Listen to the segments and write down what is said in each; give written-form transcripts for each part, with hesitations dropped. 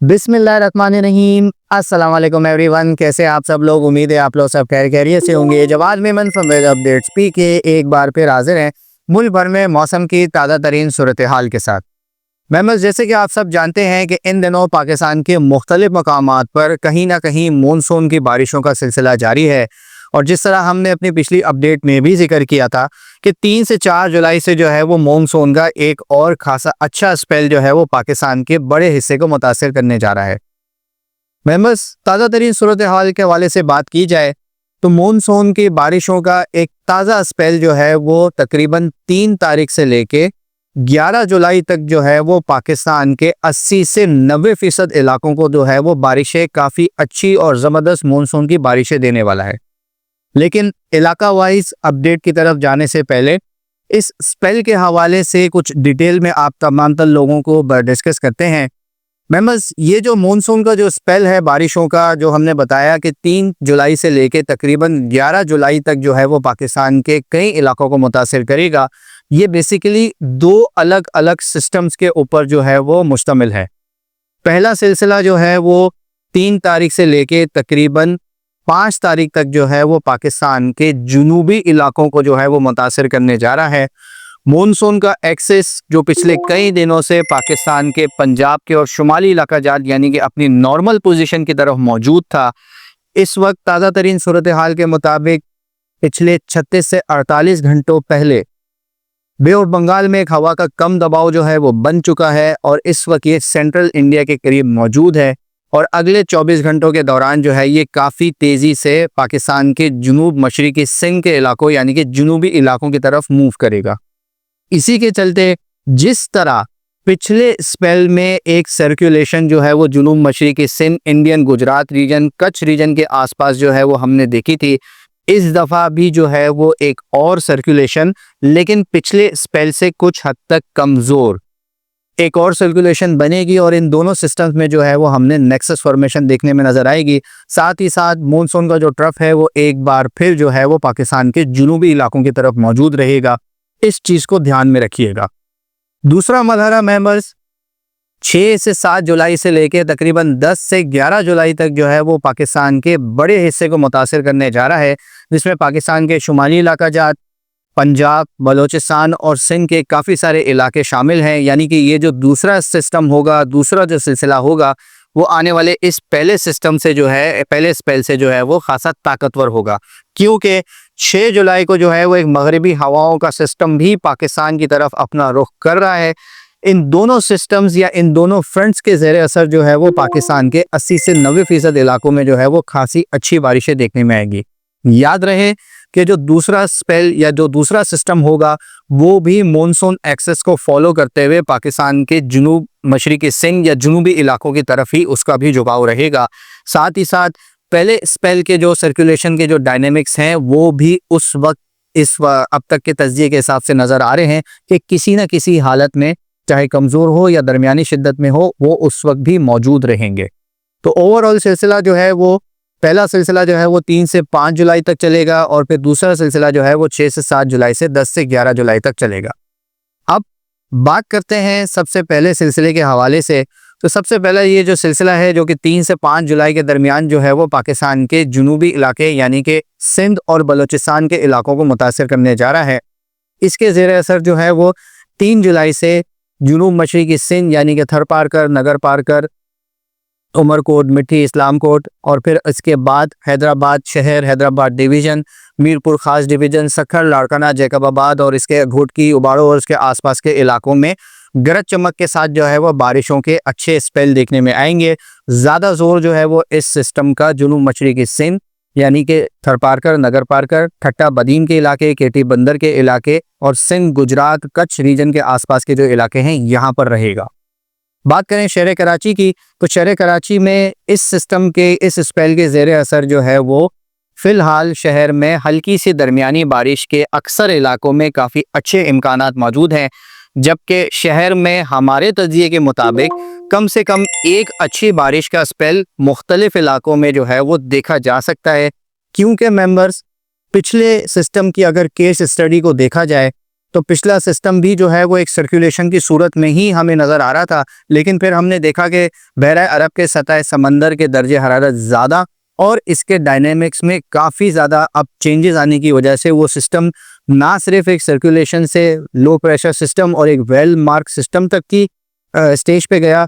बिस्मिल्लाहिर्रहमानिर्रहीम। अस्सलाम वालेकुम एवरीवन, कैसे आप सब लोग। उम्मीद है आप लोग सब खैरियत से होंगे। Jawad Memon from weather updates P K एक बार फिर हाजिर हैं मुल्क भर में मौसम की ताज़ा तरीन सूरत हाल के साथ। मेंबर्स, जैसे कि आप सब जानते हैं कि इन दिनों पाकिस्तान के मुख्तलिफ मकामात पर कहीं ना कहीं मानसून की बारिशों का सिलसिला जारी है। और जिस तरह हमने अपनी पिछली अपडेट में भी जिक्र किया था कि 3 से 4 जुलाई से जो है वो मानसून का एक और खासा अच्छा स्पेल जो है वो पाकिस्तान के बड़े हिस्से को मुतासिर करने जा रहा है। मेंबर्स, ताज़ा तरीन सूरत हाल के हवाले से बात की जाए तो मानसून की बारिशों का एक ताज़ा स्पेल जो है वो तकरीबन 3 तारीख से लेके 11 जुलाई तक जो है वो पाकिस्तान के 80 से 90% इलाकों को जो है वो बारिशें, काफ़ी अच्छी और ज़बरदस्त मानसून की बारिशें देने वाला है। लेकिन इलाका वाइज अपडेट की तरफ जाने से पहले इस स्पेल के हवाले से कुछ डिटेल में आप तमाम लोगों को डिस्कस करते हैं। मेंबर्स, ये जो मानसून का जो स्पेल है बारिशों का, जो हमने बताया कि 3 जुलाई से लेके तकरीबन 11 जुलाई तक जो है वो पाकिस्तान के कई इलाकों को मुतासिर करेगा। ये बेसिकली 2 अलग अलग सिस्टम्स के ऊपर जो है वो मुश्तमिल है। पहला सिलसिला जो है वो 3 तारीख से लेके तकरीबन 5 तारीख तक जो है वो पाकिस्तान के जुनूबी इलाकों को जो है वो मुतासिर करने जा रहा है। मानसून का एक्सेस जो पिछले कई दिनों से पाकिस्तान के पंजाब के और शुमाली इलाका जात यानी कि अपनी नॉर्मल पोजीशन की तरफ मौजूद था, इस वक्त ताज़ा तरीन सूरत हाल के मुताबिक पिछले 36 से 48 घंटों पहले बे ऑफ बंगाल में एक हवा का कम दबाव जो है वो बन चुका है और इस वक्त ये सेंट्रल इंडिया के करीब मौजूद है। और अगले 24 घंटों के दौरान जो है ये काफ़ी तेज़ी से पाकिस्तान के जुनूब मशरिकी सिंध के इलाकों यानी कि जुनूबी इलाकों की तरफ मूव करेगा। इसी के चलते जिस तरह पिछले स्पेल में एक सर्कुलेशन जो है वो जुनूब मशरिकी Sindh, Indian Gujarat region, Kutch region के आसपास जो है वो हमने देखी थी, इस दफ़ा भी जो है वो एक और सर्कुलेशन, लेकिन पिछले स्पेल से कुछ हद तक कमज़ोर एक और सर्कुलेशन बनेगी और इन दोनों सिस्टम्स में जो है वो हमने नेक्सस फॉर्मेशन देखने में नजर आएगी। साथ ही साथ मानसून का जो ट्रफ है वो एक बार फिर जो है वो पाकिस्तान के जुनूबी इलाकों की तरफ मौजूद रहेगा। इस चीज़ को ध्यान में रखिएगा। दूसरा मरहला मेंबर्स 6 से 7 जुलाई से लेकर तकरीबन 10 से 11 जुलाई तक जो है वो पाकिस्तान के बड़े हिस्से को मुतासिर करने जा रहा है, जिसमें पाकिस्तान के शुमाली इलाका जात, पंजाब, बलोचिस्तान और सिंध के काफ़ी सारे इलाके शामिल हैं। यानी कि ये जो दूसरा सिस्टम होगा, दूसरा जो सिलसिला होगा, वो आने वाले इस पहले सिस्टम से जो है, पहले स्पेल से जो है वो खासा ताकतवर होगा, क्योंकि 6 जुलाई को जो है वो एक मगरबी हवाओं का सिस्टम भी पाकिस्तान की तरफ अपना रुख कर रहा है। इन दोनों सिस्टम्स या इन दोनों फ्रंट्स के ज़ेरे असर जो है वो पाकिस्तान के 80 से 90% इलाकों में जो है वो खासी अच्छी बारिशें देखने में आएगी। याद रहे कि जो दूसरा स्पेल या जो दूसरा सिस्टम होगा वो भी मानसून एक्सेस को फॉलो करते हुए पाकिस्तान के जुनूब मशरिकी सिंध या जुनूबी इलाकों की तरफ ही उसका भी झुकाव रहेगा। साथ ही साथ पहले स्पेल के जो सर्कुलेशन के जो डायनेमिक्स हैं वो भी उस वक्त अब तक के तज्जिए के हिसाब से नज़र आ रहे हैं कि किसी न किसी हालत में, चाहे कमज़ोर हो या दरमियानी शिद्दत में हो, वो उस वक्त भी मौजूद रहेंगे। तो ओवरऑल सिलसिला जो है वो, पहला सिलसिला जो है वो 3 से 5 जुलाई तक चलेगा और फिर दूसरा सिलसिला जो है वो 6 से 7 जुलाई से 10 से 11 जुलाई तक चलेगा। अब बात करते हैं सबसे पहले सिलसिले के हवाले से। तो सबसे पहला ये जो सिलसिला है जो कि 3 से 5 जुलाई के दरमियान जो है वो पाकिस्तान के जुनूबी इलाके यानी कि सिंध और बलोचिस्तान के इलाकों को मुतासिर करने जा रहा है। इसके ज़ेर असर जो है वो 3 जुलाई से जुनूब मशरिकी सिंध यानी कि थर पारकर, नगर पारकर, उमरकोट, मिठी, इस्लामकोट और फिर इसके बाद हैदराबाद शहर, हैदराबाद डिवीज़न, मीरपुर ख़ास डिवीज़न, सखर, लाड़काना, जैकबाबाद और इसके घोटकी, उबाड़ो और इसके आसपास के इलाकों में गरज चमक के साथ जो है वो बारिशों के अच्छे स्पेल देखने में आएंगे। ज़्यादा जोर जो है वो इस सिस्टम का जुनूब मशरिकी सिंध यानी कि थर पारकर, नगर पारकर, ठट्टा बदीन के इलाके, केटी बंदर के इलाके और सिंध, गुजरात, कच्छ रीजन के आसपास के जो इलाके हैं यहाँ पर रहेगा। बात करें शहर कराची की, तो शहर कराची में इस सिस्टम के इस स्पेल के ज़ेरे असर जो है वो फ़िलहाल शहर में हल्की सी दरमियानी बारिश के अक्सर इलाकों में काफ़ी अच्छे इम्कानात मौजूद हैं, जबकि शहर में हमारे तज्जिए के मुताबिक कम से कम एक अच्छी बारिश का स्पेल मुख्तलिफ इलाकों में जो है वो देखा जा सकता है। क्योंकि मेंबर्स, पिछले सिस्टम की अगर केस स्टडी को देखा जाए तो पिछला सिस्टम भी जो है वो एक सर्कुलेशन की सूरत में ही हमें नज़र आ रहा था, लेकिन फिर हमने देखा कि बहरा अरब के सतह समंदर के दर्जे हरारत ज़्यादा और इसके डायनेमिक्स में काफ़ी ज़्यादा अब चेंजेस आने की वजह से वो सिस्टम ना सिर्फ एक सर्कुलेशन से लो प्रेशर सिस्टम और एक वेल मार्क सिस्टम तक की स्टेज पे गया,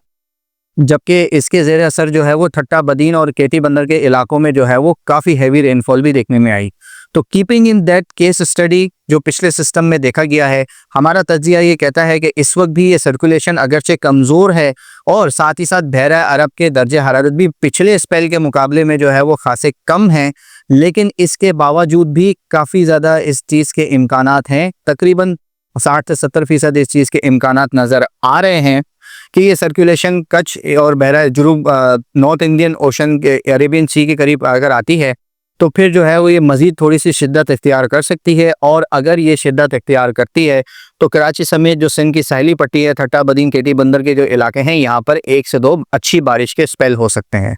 जबकि इसके ज़ेर असर जो है वो ठट्टा बदीन और केटी बंदर के इलाकों में जो है वो काफ़ी हैवी रेनफॉल भी देखने में आई। तो keeping in that case study जो पिछले सिस्टम में देखा गया है, हमारा तज्जिया ये कहता है कि इस वक्त भी ये सर्कुलेशन अगरचे कमज़ोर है और साथ ही साथ बहरा अरब के दर्जे हरारत भी पिछले स्पेल के मुकाबले में जो है वो खासे कम हैं, लेकिन इसके बावजूद भी काफ़ी ज़्यादा इस चीज़ के इम्कानात हैं। तकरीबन 60 से 70% इस चीज़ के इम्कानात नज़र आ रहे हैं कि ये सर्कुलेशन कच्छ और बहरा जुनूब नॉर्थ इंडियन ओशन के अरेबियन सी के करीब अगर आती है तो फिर जो है वो ये मज़ीद थोड़ी सी शिद्दत इख्तियार कर सकती है। और अगर ये शिद्दत इख्तियार करती है तो कराची समेत जो सिंध की साहली पट्टी है, ठट्टा बदीन केटी बंदर के जो इलाके हैं, यहाँ पर 1 से 2 अच्छी बारिश के स्पेल हो सकते हैं।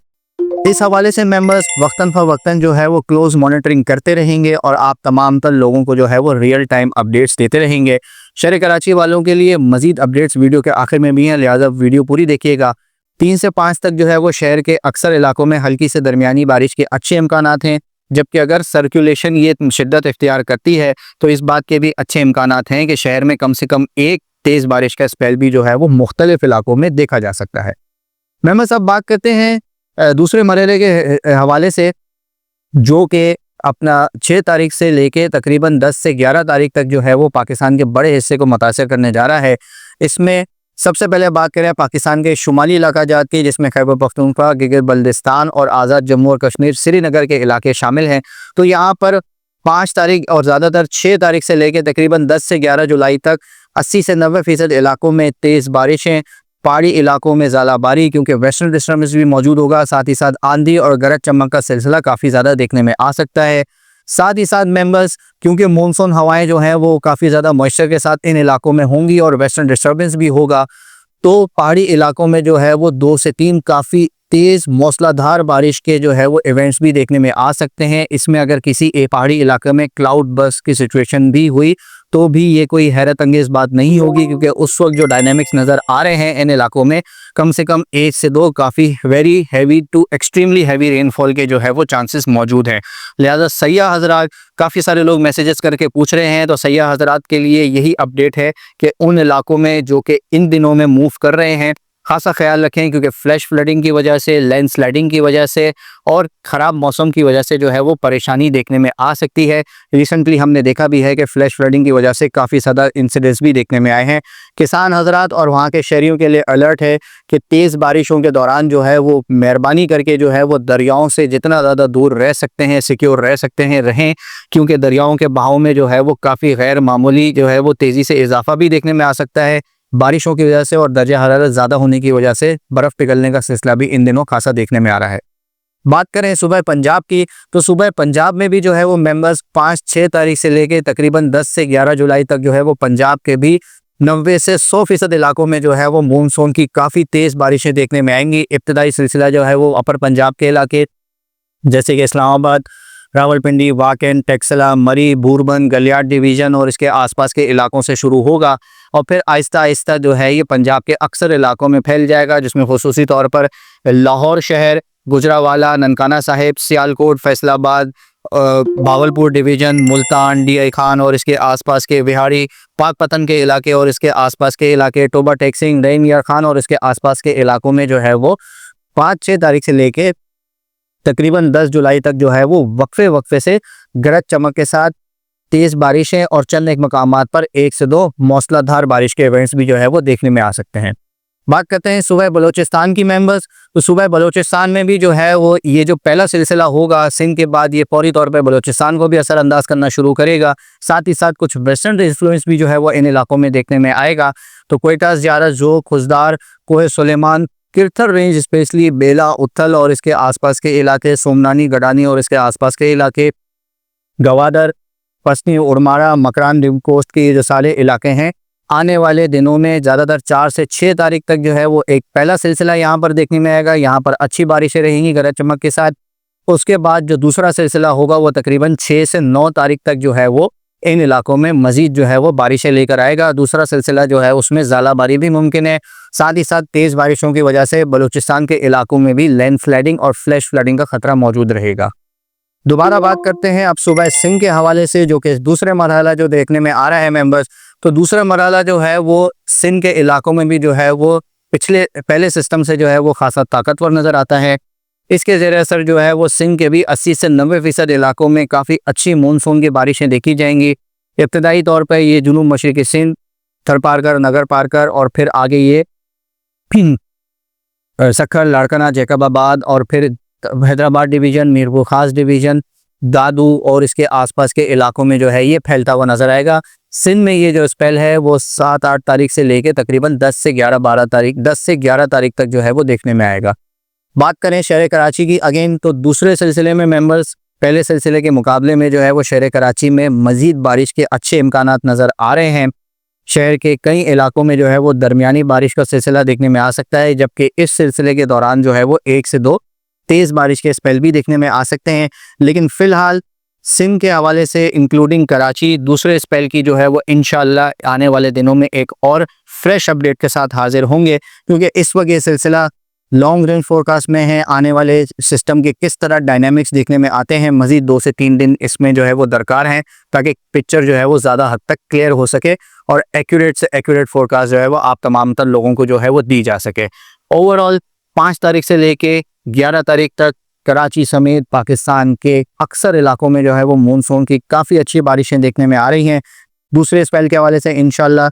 इस हवाले से मेंबर्स वक्तन फ़वक्तन जो है वो क्लोज मॉनिटरिंग करते रहेंगे और आप तमाम तर लोगों को जो है वो रियल टाइम अपडेट्स देते रहेंगे। शहर कराची वालों के लिए मज़ीद अपडेट्स वीडियो के आखिर में भी हैं, लिहाजा वीडियो पूरी देखिएगा। 3 से 5 तक जो है वो शहर के अक्सर इलाकों में हल्की से दरमियानी बारिश के अच्छे इम्कानात हैं, जबकि अगर सर्कुलेशन ये शिद्दत इख्तियार करती है तो इस बात के भी अच्छे इम्कानात हैं कि शहर में कम से कम एक तेज़ बारिश का स्पेल भी जो है वो मुख्तलिफ इलाकों में देखा जा सकता है। मेंबर्स अब बात करते हैं दूसरे मरहले के हवाले से, जो कि अपना 6 तारीख से लेके तकरीबन 10 से 11 तारीख तक जो है वो पाकिस्तान के बड़े हिस्से को मुतासर करने जा रहा है। इसमें सबसे पहले बात करें पाकिस्तान के शुमाली इलाका जात की, जिसमें खैबर पख्तूनख्वा, गिलगित बल्तिस्तान और आज़ाद जम्मू और कश्मीर श्रीनगर के इलाके शामिल हैं। तो यहाँ पर 5 तारीख और ज़्यादातर 6 तारीख से लेकर तकरीबन 10 से 11 जुलाई तक 80 से 90% इलाकों में तेज़ बारिशें, पहाड़ी इलाकों में ज़ालाबारी क्योंकि वेस्टर्न डिस्टर्बेंस भी मौजूद होगा, साथ ही साथ आंधी और गरज चमक का सिलसिला काफ़ी ज़्यादा देखने में आ सकता है। साथ ही साथ मेंबर्स क्योंकि मानसून हवाएं जो हैं वो काफ़ी ज़्यादा मॉइस्चर के साथ इन इलाकों में होंगी और वेस्टर्न डिस्टर्बेंस भी होगा, तो पहाड़ी इलाकों में जो है वो 2 से 3 काफ़ी तेज़ मौसलाधार बारिश के जो है वो इवेंट्स भी देखने में आ सकते हैं। इसमें अगर किसी एक पहाड़ी इलाके में क्लाउड बर्स्ट की सिचुएशन भी हुई तो भी ये कोई हैरत अंगेज़ बात नहीं होगी, क्योंकि उस वक्त जो डायनामिक्स नज़र आ रहे हैं इन इलाकों में कम से कम 1 से 2 काफ़ी very heavy to extremely heavy rainfall के जो है वो चांसेस मौजूद हैं। लिहाजा सयाह हज़रात, काफ़ी सारे लोग मैसेजेस करके पूछ रहे हैं, तो सयाह हज़रात के लिए यही अपडेट है कि उन इलाकों में जो कि इन दिनों में मूव कर रहे हैं खासा ख्याल रखें, क्योंकि फ्लैश फ्लडिंग की वजह से, लैंडस्लाइडिंग की वजह से और ख़राब मौसम की वजह से जो है वो परेशानी देखने में आ सकती है। रिसेंटली हमने देखा भी है कि फ्लैश फ्लडिंग की वजह से काफ़ी ज़्यादा इंसिडेंट्स भी देखने में आए हैं। किसान हज़रात और वहाँ के शहरियों के लिए अलर्ट है कि तेज़ बारिशों के दौरान जो है वो मेहरबानी करके जो है वो दरियाओं से जितना ज़्यादा दूर रह सकते हैं, सिक्योर रह सकते हैं, रहें, क्योंकि दरियाओं के बहाव में जो है वो काफ़ी गैर मामूली जो है वो तेज़ी से इजाफा भी देखने में आ सकता है बारिशों की वजह से, और दर्जा हरारत ज़्यादा होने की वजह से बर्फ़ पिघलने का सिलसिला भी इन दिनों खासा देखने में आ रहा है। बात करें सूबा पंजाब की, तो सूबा पंजाब में भी जो है वो मेंबर्स 5-6 तारीख से लेके तकरीबन 10 से 11 जुलाई तक जो है वो पंजाब के भी 90 से 100% इलाकों में जो है वो मानसून की काफ़ी तेज़ बारिशें देखने में आएंगी। इब्तदाई सिलसिला जो है वो अपर पंजाब के इलाके जैसे कि इस्लामाबाद, रावलपिंडी, वाकन, टेक्सला, मरी, बूरबन, गलियाट डिवीज़न और इसके आसपास के इलाकों से शुरू होगा और फिर आहिस्ता आहिस्ता जो है ये पंजाब के अक्सर इलाकों में फैल जाएगा, जिसमें खुसूसी तौर पर लाहौर शहर, Gujranwala, Nankana Sahib, Sialkot, Faisalabad, Bahawalpur division, Multan, D I Khan और इसके आसपास के बिहाड़ी, पाकपतन के इलाके और इसके आसपास के इलाके, टोबा टेक्सिंग, डैन यार खान और इसके आसपास के इलाकों में जो है वो 5-6 तारीख से लेके तकरीबन 10 जुलाई तक जो है वो वक्फे से गरज चमक के साथ तेज़ बारिशें और चंद एक मकामात पर 1 से 2 मौसलाधार बारिश के इवेंट्स भी जो है वो देखने में आ सकते हैं। बात करते हैं सूबा बलोचिस्तान की मेंबर्स, तो सूबा बलोचिस्तान में भी जो है वो ये जो पहला सिलसिला होगा सिंध के बाद, ये फौरी तौर पर बलोचिस्तान को भी असरअंदाज करना शुरू करेगा। साथ ही साथ कुछ वेस्टर्न इन्फ्लुएंस भी जो है वो इन इलाकों में देखने में आएगा। तो कोयटा, ज़ियारत, जोग, खुजदार, कोहे सुलेमान, किरथर रेंज स्पेशली बेला, उथल और इसके आसपास के इलाके, सोमनानी, गडानी और इसके आसपास के इलाके, गवादर, पसनी, उड़मारा, मकरान, रिम कोस्ट के जो सारे इलाके हैं, आने वाले दिनों में ज़्यादातर 4 से 6 तारीख तक जो है वो एक पहला सिलसिला यहाँ पर देखने में आएगा। यहाँ पर अच्छी बारिशें रहेंगी गरज चमक के साथ। उसके बाद जो दूसरा सिलसिला होगा वो तकरीबन 6 से 9 तारीख तक जो है वो इन इलाकों में मजीद जो है वो बारिशें लेकर आएगा। दूसरा सिलसिला जो है उसमें ज़ालाबारी भी मुमकिन है। साथ ही साथ तेज़ बारिशों की वजह से बलूचिस्तान के इलाकों में भी लैंड फ्लडिंग और फ्लैश फ्लडिंग का खतरा मौजूद रहेगा। दोबारा बात करते हैं अब सुबह सिंध के हवाले से, जो कि दूसरे मरहला जो देखने में आ रहा है मेंबर्स। तो दूसरा मरहला जो है वो सिंध के इलाकों में भी जो है वो पहले सिस्टम से जो है वो खासा ताकतवर नज़र आता है। इसके ज़ेर असर जो है वो सिंध के भी 80 से 90% इलाकों में काफ़ी अच्छी मानसून की बारिशें देखी जाएंगी। इब्तदाई तौर पर ये जुनूब मशरक़ी सिंध, थरपारकर, नगर पारकर और फिर आगे ये सक्खर, लाड़काना, जैकबाबाद और फिर हैदराबाद डिवीज़न, मीरपुर ख़ास डिवीज़न, दादू और इसके आसपास के इलाकों में जो है ये फैलता हुआ नज़र आएगा। सिंध में ये जो स्पेल है वो 7-8 तारीख से लेके तकरीबन 10 से 11 तारीख तक जो है वो देखने में आएगा। बात करें शहर कराची की अगेन, तो दूसरे सिलसिले में मेंबर्स पहले सिलसिले के मुकाबले में जो है वो शहर कराची में मज़ीद बारिश के अच्छे इम्कानात नज़र आ रहे हैं। शहर के कई इलाकों में जो है वो दरमियानी बारिश का सिलसिला देखने में आ सकता है, जबकि इस सिलसिले के दौरान जो है वो 1 से 2 तेज़ बारिश के स्पेल भी देखने में आ सकते हैं। लेकिन फ़िलहाल सिंध के हवाले से इंक्लूडिंग कराची दूसरे स्पेल की जो है वो इंशाअल्लाह आने वाले दिनों में एक और फ्रेश अपडेट के साथ हाजिर होंगे, क्योंकि इस वक्त ये सिलसिला लॉन्ग रेंज फोरकास्ट में है। आने वाले सिस्टम के किस तरह डायनामिक्स देखने में आते हैं, मज़ीद 2 से 3 दिन इसमें जो है वो दरकार हैं, ताकि पिक्चर जो है वो ज़्यादा हद तक क्लियर हो सके और एक्यूरेट से एक्यूरेट फोरकास्ट जो है वो आप तमाम तर लोगों को जो है वो दी जा सके। ओवरऑल 5 तारीख से लेके 11 तारीख तक कराची समेत पाकिस्तान के अक्सर इलाकों में जो है वो मानसून की काफ़ी अच्छी बारिशें देखने में आ रही हैं। दूसरे स्पेल के हवाले से इंशाल्लाह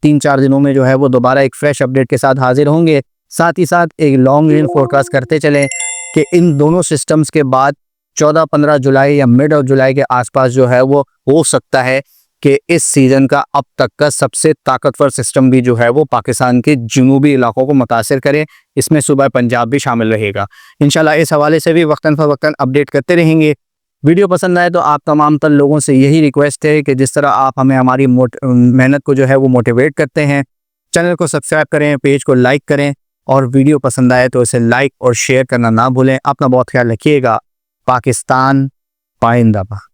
3-4 दिनों में जो है वो दोबारा एक फ्रेश अपडेट के साथ हाजिर होंगे। साथ ही साथ एक लॉन्ग रेंज फोरकास्ट करते चलें कि इन दोनों सिस्टम्स के बाद 14-15 जुलाई या मिड ऑफ जुलाई के आसपास जो है वो हो सकता है कि इस सीज़न का अब तक का सबसे ताकतवर सिस्टम भी जो है वो पाकिस्तान के जुनूबी इलाकों को मुतासिर करे। इसमें सूबा पंजाब भी शामिल रहेगा। इंशाल्लाह इस हवाले से भी वक्तन फ़वक्तन अपडेट करते रहेंगे। वीडियो पसंद आए तो आप तमाम तर लोगों से यही रिक्वेस्ट है कि जिस तरह आप हमें हमारी मेहनत को जो है वो मोटिवेट करते हैं, चैनल को सब्सक्राइब करें, पेज को लाइक करें और वीडियो पसंद आए तो इसे लाइक और शेयर करना ना भूलें। अपना बहुत ख्याल रखिएगा। पाकिस्तान पाइंदाबाद।